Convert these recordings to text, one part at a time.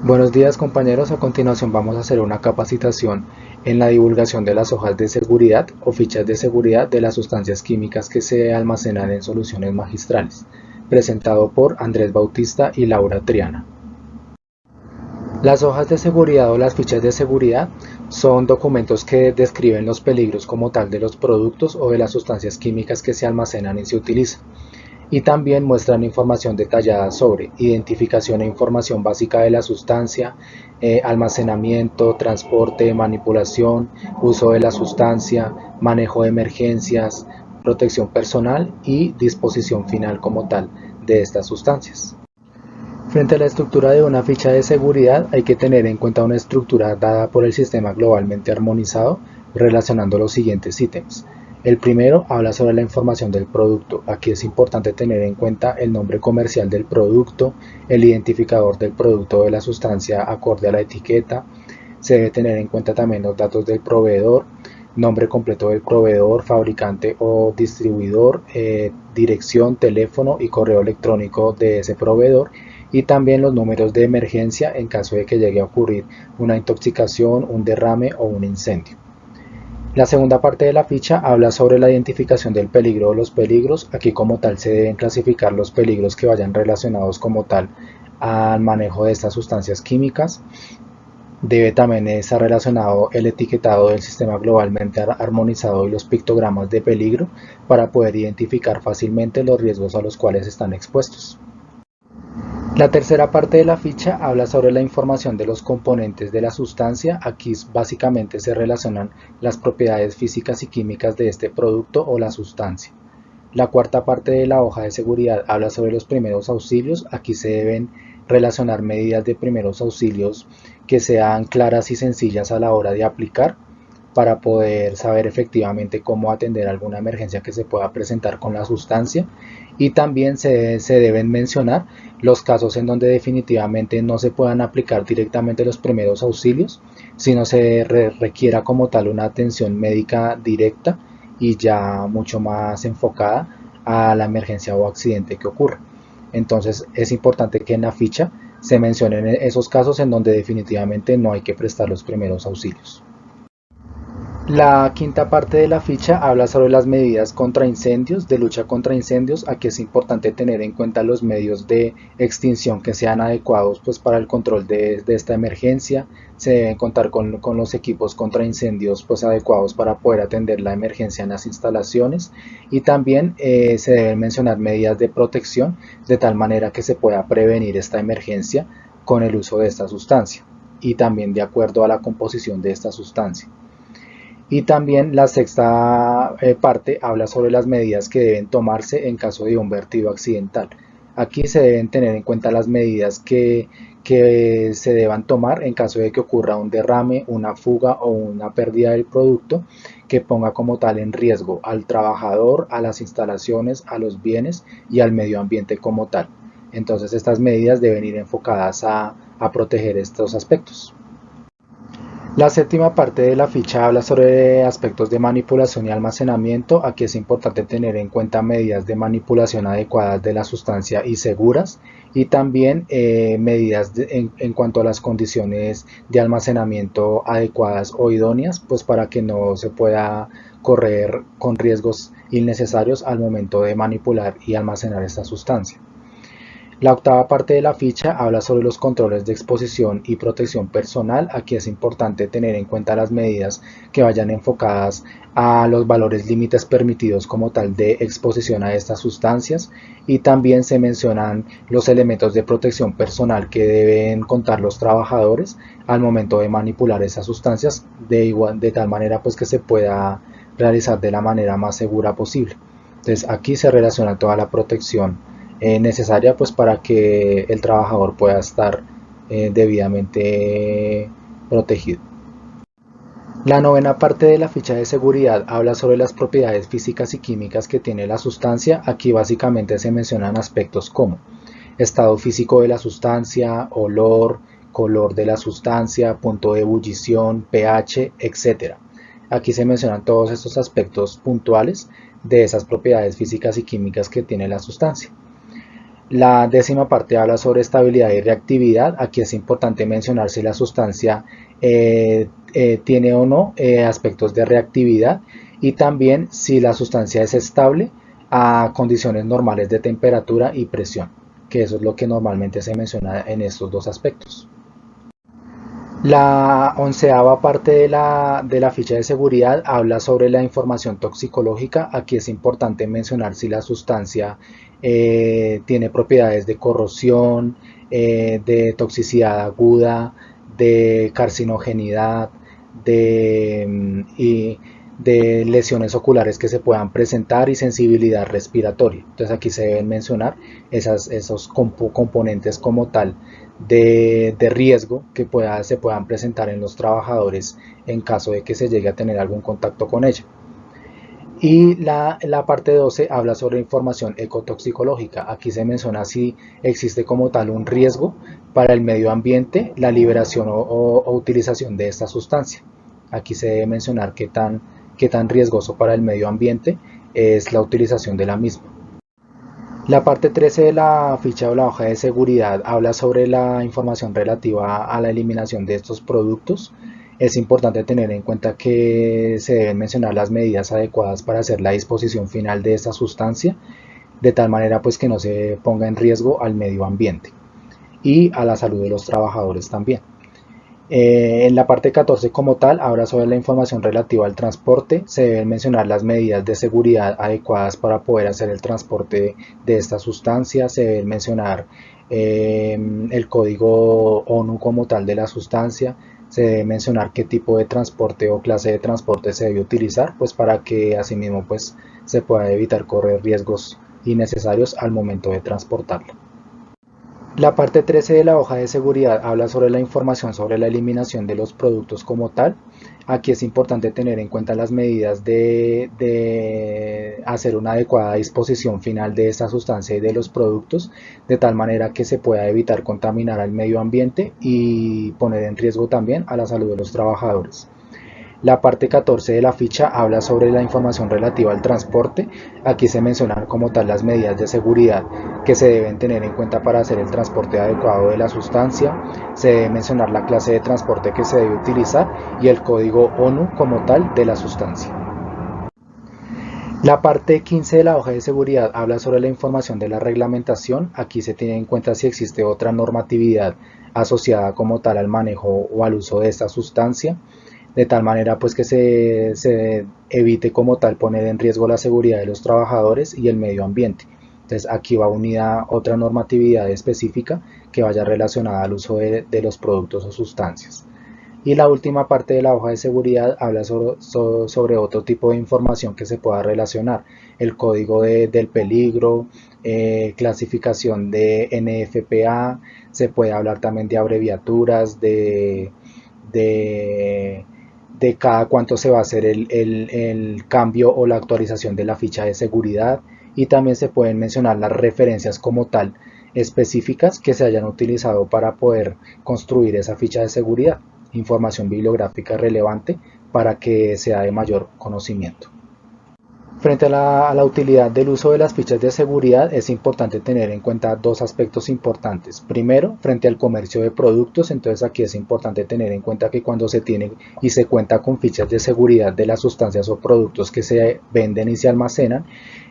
Buenos días compañeros, a continuación vamos a hacer una capacitación en la divulgación de las hojas de seguridad o fichas de seguridad de las sustancias químicas que se almacenan en soluciones magistrales, presentado por Andrés Bautista y Laura Triana. Las hojas de seguridad o las fichas de seguridad son documentos que describen los peligros como tal de los productos o de las sustancias químicas que se almacenan y se utilizan. Y también muestran información detallada sobre identificación e información básica de la sustancia, almacenamiento, transporte, manipulación, uso de la sustancia, manejo de emergencias, protección personal y disposición final como tal de estas sustancias. Frente a la estructura de una ficha de seguridad hay que tener en cuenta una estructura dada por el sistema globalmente armonizado relacionando los siguientes ítems. El primero habla sobre la información del producto. Aquí es importante tener en cuenta el nombre comercial del producto, el identificador del producto o de la sustancia acorde a la etiqueta. Se debe tener en cuenta también los datos del proveedor, nombre completo del proveedor, fabricante o distribuidor, dirección, teléfono y correo electrónico de ese proveedor y también los números de emergencia en caso de que llegue a ocurrir una intoxicación, un derrame o un incendio. La segunda parte de la ficha habla sobre la identificación del peligro o los peligros. Aquí como tal se deben clasificar los peligros que vayan relacionados como tal al manejo de estas sustancias químicas. Debe también estar relacionado el etiquetado del sistema globalmente armonizado y los pictogramas de peligro para poder identificar fácilmente los riesgos a los cuales están expuestos. La tercera parte de la ficha habla sobre la información de los componentes de la sustancia. Aquí básicamente se relacionan las propiedades físicas y químicas de este producto o la sustancia. La cuarta parte de la hoja de seguridad habla sobre los primeros auxilios. Aquí se deben relacionar medidas de primeros auxilios que sean claras y sencillas a la hora de aplicar para poder saber efectivamente cómo atender alguna emergencia que se pueda presentar con la sustancia. Y también se deben mencionar los casos en donde definitivamente no se puedan aplicar directamente los primeros auxilios, sino se requiera como tal una atención médica directa y ya mucho más enfocada a la emergencia o accidente que ocurra. Entonces es importante que en la ficha se mencionen esos casos en donde definitivamente no hay que prestar los primeros auxilios. La quinta parte de la ficha habla sobre las medidas contra incendios, de lucha contra incendios. Aquí es importante tener en cuenta los medios de extinción que sean adecuados pues, para el control de esta emergencia. Se deben contar con los equipos contra incendios pues, adecuados para poder atender la emergencia en las instalaciones y también se deben mencionar medidas de protección de tal manera que se pueda prevenir esta emergencia con el uso de esta sustancia y también de acuerdo a la composición de esta sustancia. Y también la sexta parte habla sobre las medidas que deben tomarse en caso de un vertido accidental. Aquí se deben tener en cuenta las medidas que se deban tomar en caso de que ocurra un derrame, una fuga o una pérdida del producto que ponga como tal en riesgo al trabajador, a las instalaciones, a los bienes y al medio ambiente como tal. Entonces estas medidas deben ir enfocadas a proteger estos aspectos. La séptima parte de la ficha habla sobre aspectos de manipulación y almacenamiento. Aquí es importante tener en cuenta medidas de manipulación adecuadas de la sustancia y seguras y también medidas en cuanto a las condiciones de almacenamiento adecuadas o idóneas, pues para que no se pueda correr con riesgos innecesarios al momento de manipular y almacenar esta sustancia. La octava parte de la ficha habla sobre los controles de exposición y protección personal. Aquí es importante tener en cuenta las medidas que vayan enfocadas a los valores límites permitidos como tal de exposición a estas sustancias y también se mencionan los elementos de protección personal que deben contar los trabajadores al momento de manipular esas sustancias de tal manera pues que se pueda realizar de la manera más segura posible. Entonces aquí se relaciona toda la protección necesaria pues para que el trabajador pueda estar debidamente protegido. La novena parte de la ficha de seguridad habla sobre las propiedades físicas y químicas que tiene la sustancia. Aquí básicamente se mencionan aspectos como estado físico de la sustancia, olor, color de la sustancia, punto de ebullición, pH, etc. Aquí se mencionan todos estos aspectos puntuales de esas propiedades físicas y químicas que tiene la sustancia. La décima parte habla sobre estabilidad y reactividad. Aquí es importante mencionar si la sustancia tiene o no aspectos de reactividad y también si la sustancia es estable a condiciones normales de temperatura y presión, que eso es lo que normalmente se menciona en estos dos aspectos. La onceava parte de la ficha de seguridad habla sobre la información toxicológica. Aquí es importante mencionar si la sustancia tiene propiedades de corrosión, de toxicidad aguda, de carcinogenidad, y de lesiones oculares que se puedan presentar y sensibilidad respiratoria. Entonces aquí se deben mencionar esos componentes como tal de riesgo que se puedan presentar en los trabajadores en caso de que se llegue a tener algún contacto con ella. Y la parte 12 habla sobre información ecotoxicológica. Aquí se menciona si existe como tal un riesgo para el medio ambiente, la liberación o utilización de esta sustancia. Aquí se debe mencionar qué tan riesgoso para el medio ambiente es la utilización de la misma. La parte 13 de la ficha o la hoja de seguridad habla sobre la información relativa a la eliminación de estos productos. Es importante tener en cuenta que se deben mencionar las medidas adecuadas para hacer la disposición final de esta sustancia, de tal manera pues que no se ponga en riesgo al medio ambiente y a la salud de los trabajadores también. En la parte 14 como tal habla sobre la información relativa al transporte. Se deben mencionar las medidas de seguridad adecuadas para poder hacer el transporte de esta sustancia. Se deben mencionar el código ONU como tal de la sustancia. Se debe mencionar qué tipo de transporte o clase de transporte se debe utilizar, pues para que asimismo pues se pueda evitar correr riesgos innecesarios al momento de transportarlo. La parte 13 de la hoja de seguridad habla sobre la información sobre la eliminación de los productos como tal. Aquí es importante tener en cuenta las medidas de hacer una adecuada disposición final de esta sustancia y de los productos, de tal manera que se pueda evitar contaminar al medio ambiente y poner en riesgo también a la salud de los trabajadores. La parte 14 de la ficha habla sobre la información relativa al transporte. Aquí se mencionan como tal las medidas de seguridad que se deben tener en cuenta para hacer el transporte adecuado de la sustancia. Se debe mencionar la clase de transporte que se debe utilizar y el código ONU como tal de la sustancia. La parte 15 de la hoja de seguridad habla sobre la información de la reglamentación. Aquí se tiene en cuenta si existe otra normatividad asociada como tal al manejo o al uso de esta sustancia, de tal manera pues que se evite como tal poner en riesgo la seguridad de los trabajadores y el medio ambiente. Entonces aquí va unida otra normatividad específica que vaya relacionada al uso de los productos o sustancias. Y la última parte de la hoja de seguridad habla sobre otro tipo de información que se pueda relacionar, el código del peligro, clasificación de NFPA, se puede hablar también de abreviaturas, de de cada cuánto se va a hacer el cambio o la actualización de la ficha de seguridad, y también se pueden mencionar las referencias como tal específicas que se hayan utilizado para poder construir esa ficha de seguridad, información bibliográfica relevante para que sea de mayor conocimiento. Frente a la utilidad del uso de las fichas de seguridad, es importante tener en cuenta dos aspectos importantes. Primero, frente al comercio de productos, entonces aquí es importante tener en cuenta que cuando se tiene y se cuenta con fichas de seguridad de las sustancias o productos que se venden y se almacenan,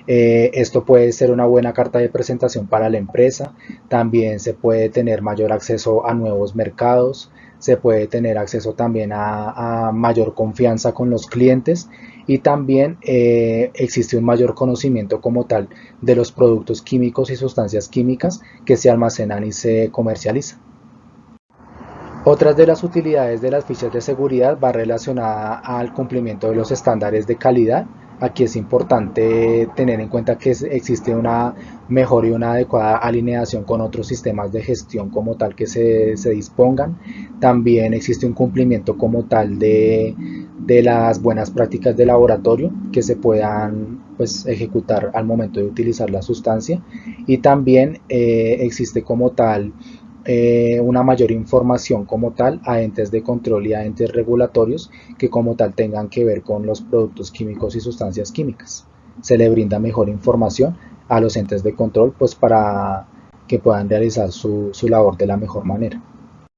esto puede ser una buena carta de presentación para la empresa. También se puede tener mayor acceso a nuevos mercados, se puede tener acceso también a mayor confianza con los clientes, y también existe un mayor conocimiento como tal de los productos químicos y sustancias químicas que se almacenan y se comercializan. Otras de las utilidades de las fichas de seguridad va relacionada al cumplimiento de los estándares de calidad. Aquí es importante tener en cuenta que existe una mejor y una adecuada alineación con otros sistemas de gestión como tal que se dispongan. También existe un cumplimiento como tal de las buenas prácticas de laboratorio que se puedan pues, ejecutar al momento de utilizar la sustancia, y también existe como tal una mayor información como tal a entes de control y a entes regulatorios que como tal tengan que ver con los productos químicos y sustancias químicas. Se le brinda mejor información a los entes de control pues para que puedan realizar su labor de la mejor manera.